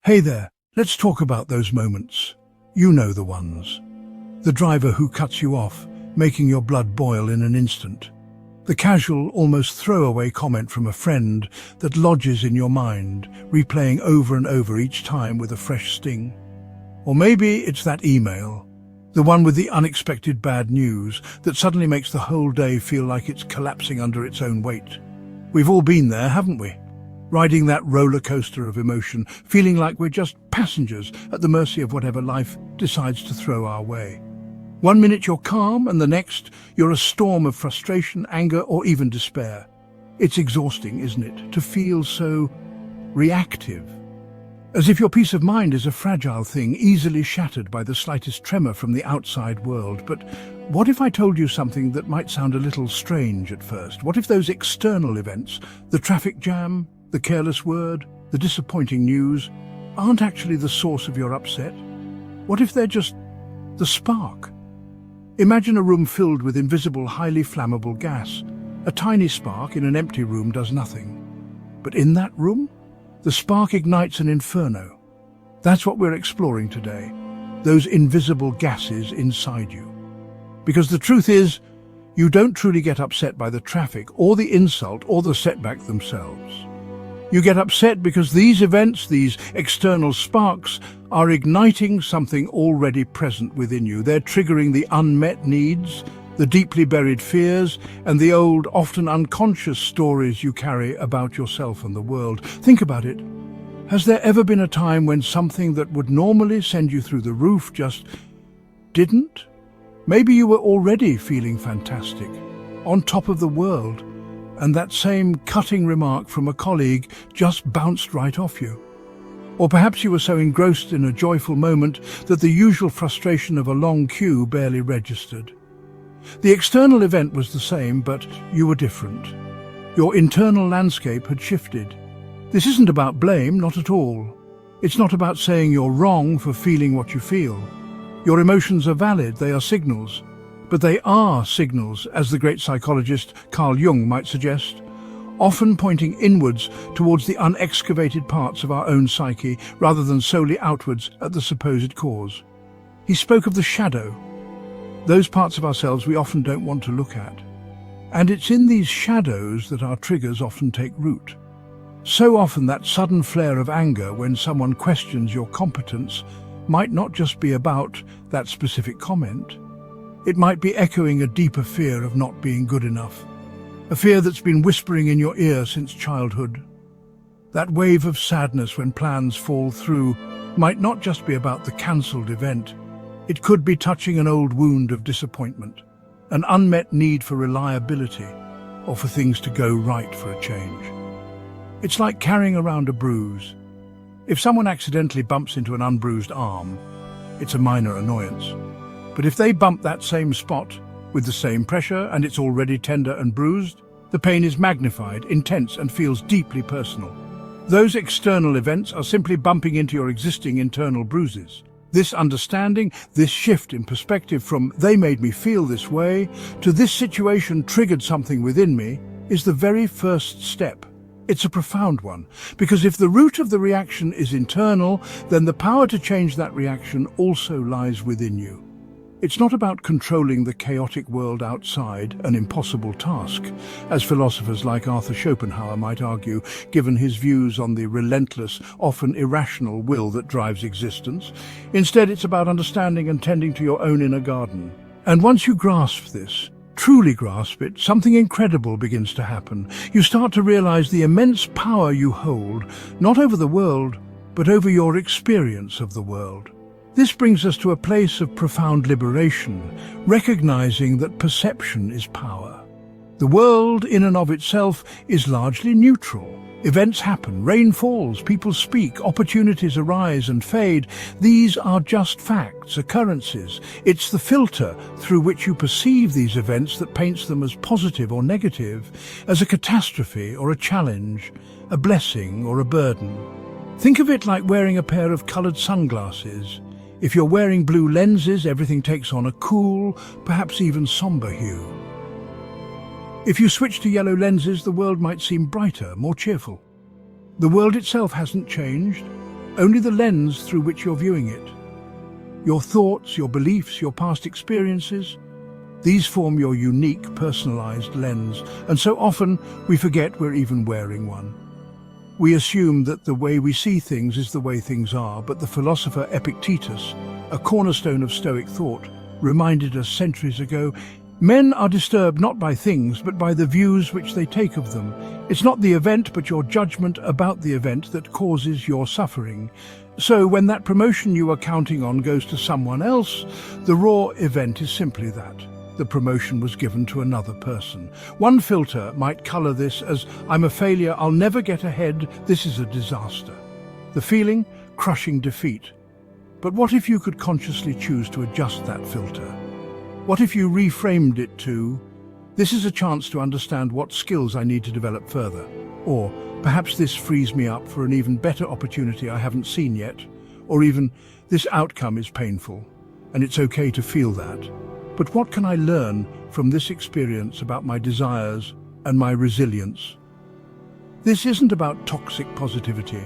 Hey there, let's talk about those moments. You know the ones. The driver who cuts you off, making your blood boil in an instant. The casual, almost throwaway comment from a friend that lodges in your mind, replaying over and over each time with a fresh sting. Or maybe it's that email, the one with the unexpected bad news that suddenly makes the whole day feel like it's collapsing under its own weight. We've all been there, haven't we? Riding that roller coaster of emotion, feeling like we're just passengers at the mercy of whatever life decides to throw our way. One minute you're calm, and the next you're a storm of frustration, anger, or even despair. It's exhausting, isn't it, to feel so reactive? As if your peace of mind is a fragile thing, easily shattered by the slightest tremor from the outside world. But what if I told you something that might sound a little strange at first? What if those external events, the traffic jam, the careless word, the disappointing news, aren't actually the source of your upset? What if they're just the spark? Imagine a room filled with invisible, highly flammable gas. A tiny spark in an empty room does nothing. But in that room, the spark ignites an inferno. That's what we're exploring today, those invisible gases inside you. Because the truth is, you don't truly get upset by the traffic or the insult or the setback themselves. You get upset because these events, these external sparks, are igniting something already present within you. They're triggering the unmet needs, the deeply buried fears, and the old, often unconscious stories you carry about yourself and the world. Think about it. Has there ever been a time when something that would normally send you through the roof just didn't? Maybe you were already feeling fantastic, on top of the world, and that same cutting remark from a colleague just bounced right off you. Or perhaps you were so engrossed in a joyful moment that the usual frustration of a long queue barely registered. The external event was the same, but you were different. Your internal landscape had shifted. This isn't about blame, not at all. It's not about saying you're wrong for feeling what you feel. Your emotions are valid, they are signals. But they are signals, as the great psychologist Carl Jung might suggest, often pointing inwards towards the unexcavated parts of our own psyche rather than solely outwards at the supposed cause. He spoke of the shadow, those parts of ourselves we often don't want to look at. And it's in these shadows that our triggers often take root. So often that sudden flare of anger when someone questions your competence might not just be about that specific comment. It might be echoing a deeper fear of not being good enough, a fear that's been whispering in your ear since childhood. That wave of sadness when plans fall through might not just be about the cancelled event. It could be touching an old wound of disappointment, an unmet need for reliability, or for things to go right for a change. It's like carrying around a bruise. If someone accidentally bumps into an unbruised arm, it's a minor annoyance. But if they bump that same spot with the same pressure and it's already tender and bruised, the pain is magnified, intense, and feels deeply personal. Those external events are simply bumping into your existing internal bruises. This understanding, this shift in perspective from "they made me feel this way" to "this situation triggered something within me" is the very first step. It's a profound one, because if the root of the reaction is internal, then the power to change that reaction also lies within you. It's not about controlling the chaotic world outside, an impossible task, as philosophers like Arthur Schopenhauer might argue, given his views on the relentless, often irrational will that drives existence. Instead, it's about understanding and tending to your own inner garden. And once you grasp this, truly grasp it, something incredible begins to happen. You start to realize the immense power you hold, not over the world, but over your experience of the world. This brings us to a place of profound liberation, recognizing that perception is power. The world, in and of itself, is largely neutral. Events happen, rain falls, people speak, opportunities arise and fade. These are just facts, occurrences. It's the filter through which you perceive these events that paints them as positive or negative, as a catastrophe or a challenge, a blessing or a burden. Think of it like wearing a pair of colored sunglasses. If you're wearing blue lenses, everything takes on a cool, perhaps even somber hue. If you switch to yellow lenses, the world might seem brighter, more cheerful. The world itself hasn't changed, only the lens through which you're viewing it. Your thoughts, your beliefs, your past experiences, these form your unique, personalized lens, and so often we forget we're even wearing one. We assume that the way we see things is the way things are, but the philosopher Epictetus, a cornerstone of Stoic thought, reminded us centuries ago, men are disturbed not by things, but by the views which they take of them. It's not the event, but your judgment about the event that causes your suffering. So when that promotion you were counting on goes to someone else, the raw event is simply that. The promotion was given to another person. One filter might color this as, I'm a failure, I'll never get ahead, this is a disaster. The feeling, crushing defeat. But what if you could consciously choose to adjust that filter? What if you reframed it to, this is a chance to understand what skills I need to develop further? Or perhaps this frees me up for an even better opportunity I haven't seen yet. Or even, this outcome is painful, and it's okay to feel that. But what can I learn from this experience about my desires and my resilience? This isn't about toxic positivity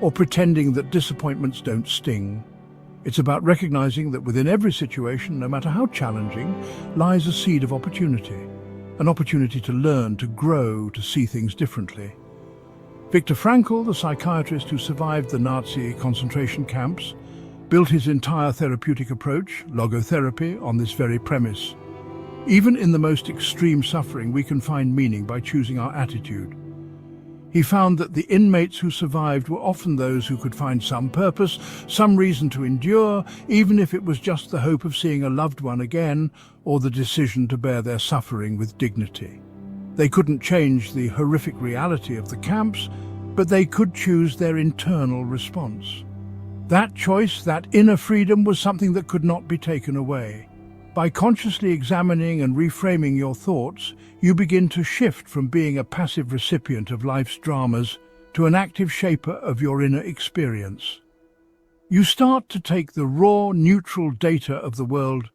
or pretending that disappointments don't sting. It's about recognizing that within every situation, no matter how challenging, lies a seed of opportunity. An opportunity to learn, to grow, to see things differently. Viktor Frankl, the psychiatrist who survived the Nazi concentration camps, built his entire therapeutic approach, logotherapy, on this very premise. Even in the most extreme suffering, we can find meaning by choosing our attitude. He found that the inmates who survived were often those who could find some purpose, some reason to endure, even if it was just the hope of seeing a loved one again or the decision to bear their suffering with dignity. They couldn't change the horrific reality of the camps, but they could choose their internal response. That choice, that inner freedom, was something that could not be taken away. By consciously examining and reframing your thoughts, you begin to shift from being a passive recipient of life's dramas to an active shaper of your inner experience. You start to take the raw, neutral data of the world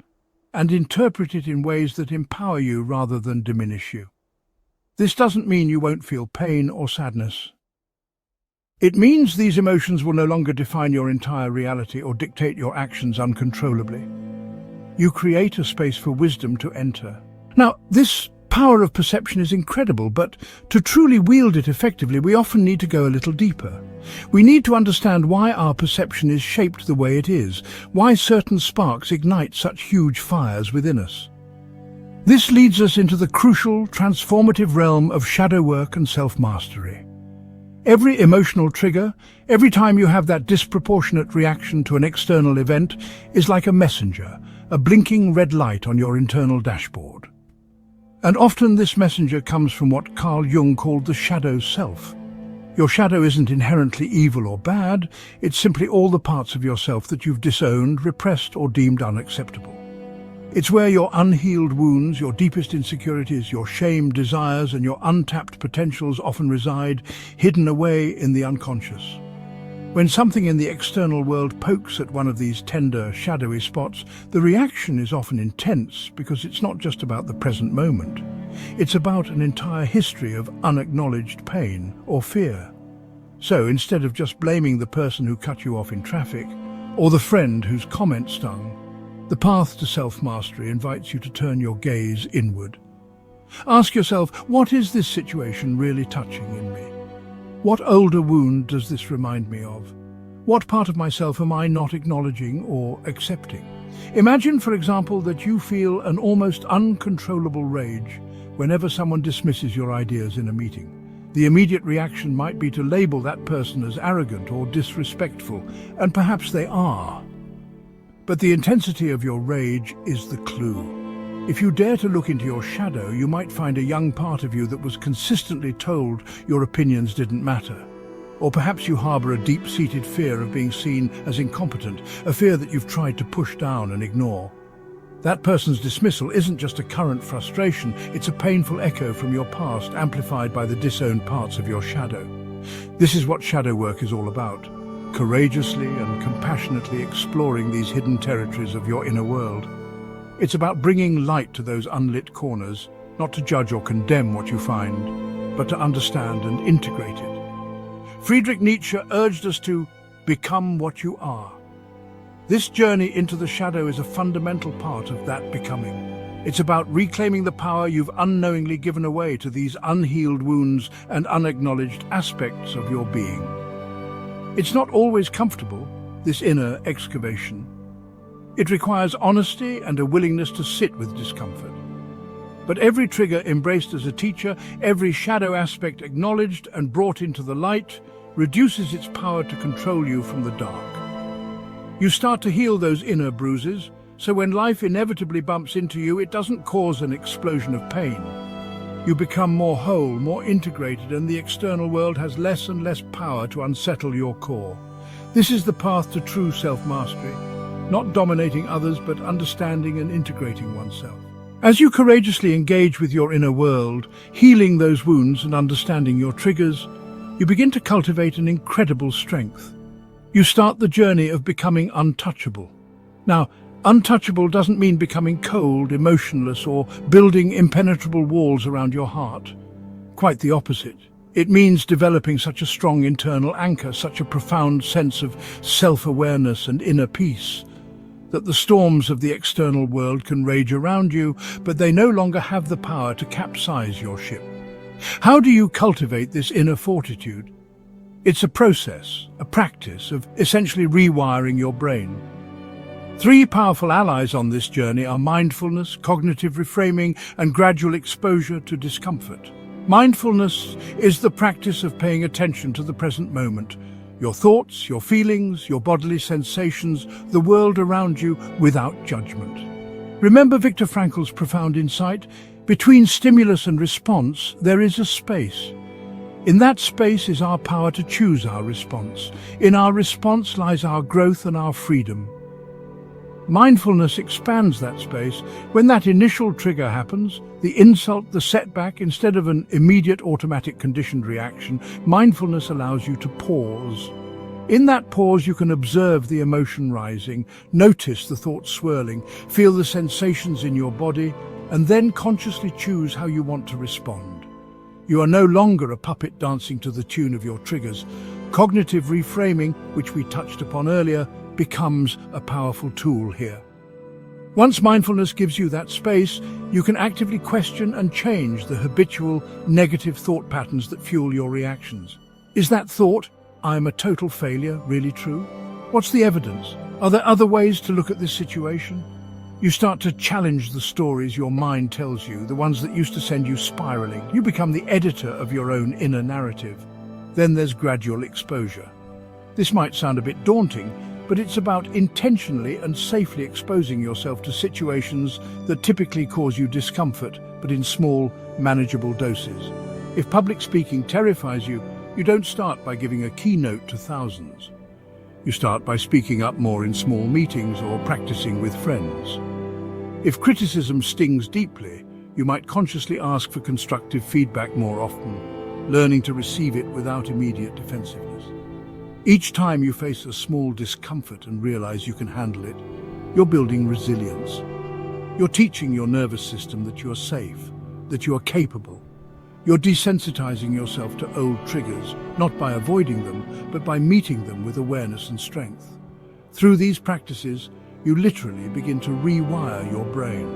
and interpret it in ways that empower you rather than diminish you. This doesn't mean you won't feel pain or sadness. It means these emotions will no longer define your entire reality or dictate your actions uncontrollably. You create a space for wisdom to enter. Now, this power of perception is incredible, but to truly wield it effectively, we often need to go a little deeper. We need to understand why our perception is shaped the way it is, why certain sparks ignite such huge fires within us. This leads us into the crucial, transformative realm of shadow work and self-mastery. Every emotional trigger, every time you have that disproportionate reaction to an external event, is like a messenger, a blinking red light on your internal dashboard. And often this messenger comes from what Carl Jung called the shadow self. Your shadow isn't inherently evil or bad, it's simply all the parts of yourself that you've disowned, repressed, or deemed unacceptable. It's where your unhealed wounds, your deepest insecurities, your shame, desires, and your untapped potentials often reside, hidden away in the unconscious. When something in the external world pokes at one of these tender, shadowy spots, the reaction is often intense because it's not just about the present moment. It's about an entire history of unacknowledged pain or fear. So instead of just blaming the person who cut you off in traffic or the friend whose comment stung, the path to self-mastery invites you to turn your gaze inward. Ask yourself, what is this situation really touching in me? What older wound does this remind me of? What part of myself am I not acknowledging or accepting? Imagine, for example, that you feel an almost uncontrollable rage whenever someone dismisses your ideas in a meeting. The immediate reaction might be to label that person as arrogant or disrespectful, and perhaps they are. But the intensity of your rage is the clue. If you dare to look into your shadow, you might find a young part of you that was consistently told your opinions didn't matter. Or perhaps you harbor a deep-seated fear of being seen as incompetent, a fear that you've tried to push down and ignore. That person's dismissal isn't just a current frustration, it's a painful echo from your past, amplified by the disowned parts of your shadow. This is what shadow work is all about. Courageously and compassionately exploring these hidden territories of your inner world. It's about bringing light to those unlit corners, not to judge or condemn what you find, but to understand and integrate it. Friedrich Nietzsche urged us to become what you are. This journey into the shadow is a fundamental part of that becoming. It's about reclaiming the power you've unknowingly given away to these unhealed wounds and unacknowledged aspects of your being. It's not always comfortable, this inner excavation. It requires honesty and a willingness to sit with discomfort. But every trigger embraced as a teacher, every shadow aspect acknowledged and brought into the light, reduces its power to control you from the dark. You start to heal those inner bruises, so when life inevitably bumps into you, it doesn't cause an explosion of pain. You become more whole, more integrated, and the external world has less and less power to unsettle your core. This is the path to true self-mastery, not dominating others, but understanding and integrating oneself. As you courageously engage with your inner world, healing those wounds and understanding your triggers, you begin to cultivate an incredible strength. You start the journey of becoming untouchable. Now, untouchable doesn't mean becoming cold, emotionless, or building impenetrable walls around your heart. Quite the opposite. It means developing such a strong internal anchor, such a profound sense of self-awareness and inner peace, that the storms of the external world can rage around you, but they no longer have the power to capsize your ship. How do you cultivate this inner fortitude? It's a process, a practice of essentially rewiring your brain. 3 powerful allies on this journey are mindfulness, cognitive reframing, and gradual exposure to discomfort. Mindfulness is the practice of paying attention to the present moment, your thoughts, your feelings, your bodily sensations, the world around you without judgment. Remember Viktor Frankl's profound insight? Between stimulus and response, there is a space. In that space is our power to choose our response. In our response lies our growth and our freedom. Mindfulness expands that space. When that initial trigger happens, the insult, the setback, instead of an immediate automatic conditioned reaction, mindfulness allows you to pause. In that pause, you can observe the emotion rising, notice the thoughts swirling, feel the sensations in your body, and then consciously choose how you want to respond. You are no longer a puppet dancing to the tune of your triggers. Cognitive reframing, which we touched upon earlier, becomes a powerful tool here. Once mindfulness gives you that space, you can actively question and change the habitual negative thought patterns that fuel your reactions. Is that thought, "I am a total failure," really true? What's the evidence? Are there other ways to look at this situation? You start to challenge the stories your mind tells you, the ones that used to send you spiraling. You become the editor of your own inner narrative. Then there's gradual exposure. This might sound a bit daunting, but it's about intentionally and safely exposing yourself to situations that typically cause you discomfort, but in small, manageable doses. If public speaking terrifies you, you don't start by giving a keynote to thousands. You start by speaking up more in small meetings or practicing with friends. If criticism stings deeply, you might consciously ask for constructive feedback more often, learning to receive it without immediate defensiveness. Each time you face a small discomfort and realize you can handle it, you're building resilience. You're teaching your nervous system that you're safe, that you are capable. You're desensitizing yourself to old triggers, not by avoiding them, but by meeting them with awareness and strength. Through these practices, you literally begin to rewire your brain.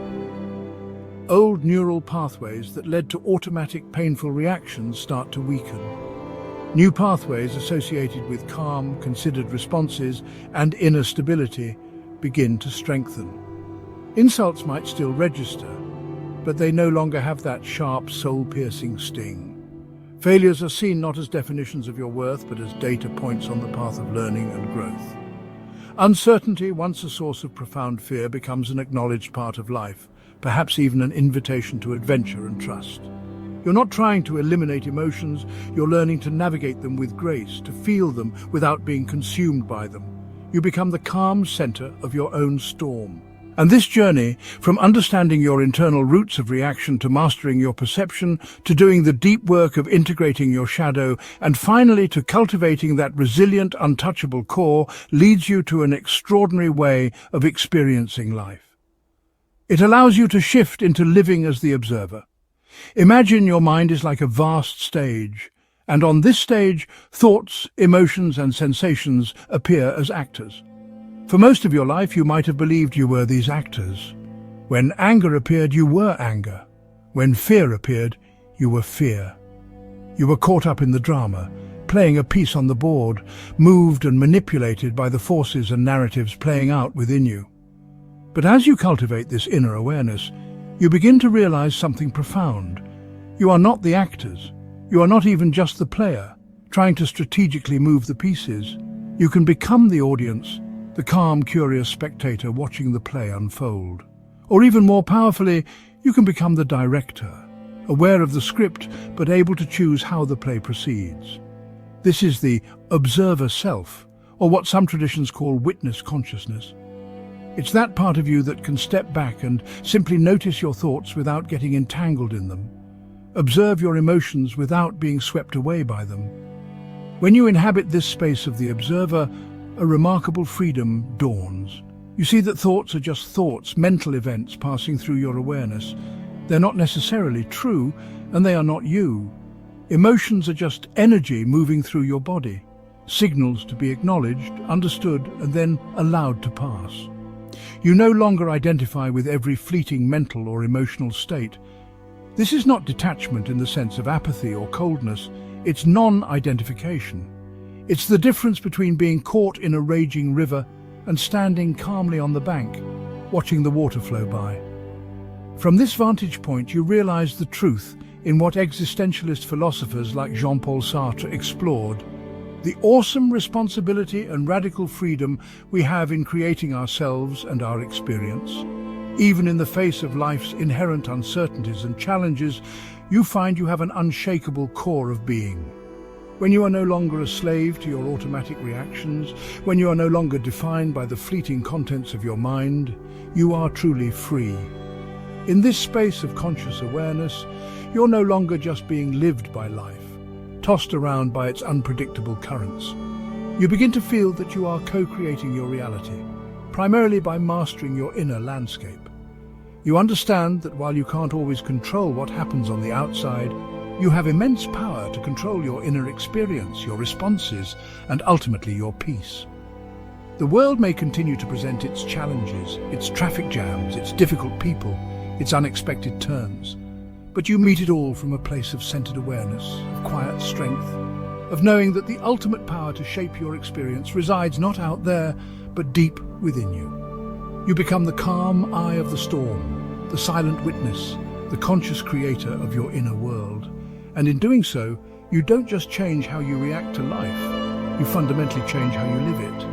Old neural pathways that led to automatic painful reactions start to weaken. New pathways associated with calm, considered responses and inner stability begin to strengthen. Insults might still register, but they no longer have that sharp, soul-piercing sting. Failures are seen not as definitions of your worth, but as data points on the path of learning and growth. Uncertainty, once a source of profound fear, becomes an acknowledged part of life, perhaps even an invitation to adventure and trust. You're not trying to eliminate emotions, you're learning to navigate them with grace, to feel them without being consumed by them. You become the calm center of your own storm. And this journey, from understanding your internal roots of reaction to mastering your perception, to doing the deep work of integrating your shadow, and finally to cultivating that resilient, untouchable core, leads you to an extraordinary way of experiencing life. It allows you to shift into living as the observer. Imagine your mind is like a vast stage, And on this stage, thoughts, emotions, and sensations appear as actors. For most of your life, you might have believed you were these actors. When anger appeared, you were anger. When fear appeared, you were fear. You were caught up in the drama, playing a piece on the board, moved and manipulated by the forces and narratives playing out within you. But as you cultivate this inner awareness, you begin to realize something profound. You are not the actors. You are not even just the player, trying to strategically move the pieces. You can become the audience, the calm, curious spectator watching the play unfold. Or even more powerfully, you can become the director, aware of the script but able to choose how the play proceeds. This is the observer self, or what some traditions call witness consciousness. It's that part of you that can step back and simply notice your thoughts without getting entangled in them. Observe your emotions without being swept away by them. When you inhabit this space of the observer, a remarkable freedom dawns. You see that thoughts are just thoughts, mental events passing through your awareness. They're not necessarily true, and they are not you. Emotions are just energy moving through your body, signals to be acknowledged, understood, and then allowed to pass. You no longer identify with every fleeting mental or emotional state. This is not detachment in the sense of apathy or coldness, it's non-identification. It's the difference between being caught in a raging river and standing calmly on the bank, watching the water flow by. From this vantage point, you realize the truth in what existentialist philosophers like Jean-Paul Sartre explored: the awesome responsibility and radical freedom we have in creating ourselves and our experience. Even in the face of life's inherent uncertainties and challenges, you find you have an unshakable core of being. When you are no longer a slave to your automatic reactions, when you are no longer defined by the fleeting contents of your mind, you are truly free. In this space of conscious awareness, you're no longer just being lived by life, tossed around by its unpredictable currents. You begin to feel that you are co-creating your reality, primarily by mastering your inner landscape. You understand that while you can't always control what happens on the outside, you have immense power to control your inner experience, your responses, and ultimately your peace. The world may continue to present its challenges, its traffic jams, its difficult people, its unexpected turns. But you meet it all from a place of centered awareness, of quiet strength, of knowing that the ultimate power to shape your experience resides not out there, but deep within you. You become the calm eye of the storm, the silent witness, the conscious creator of your inner world. And in doing so, you don't just change how you react to life, you fundamentally change how you live it.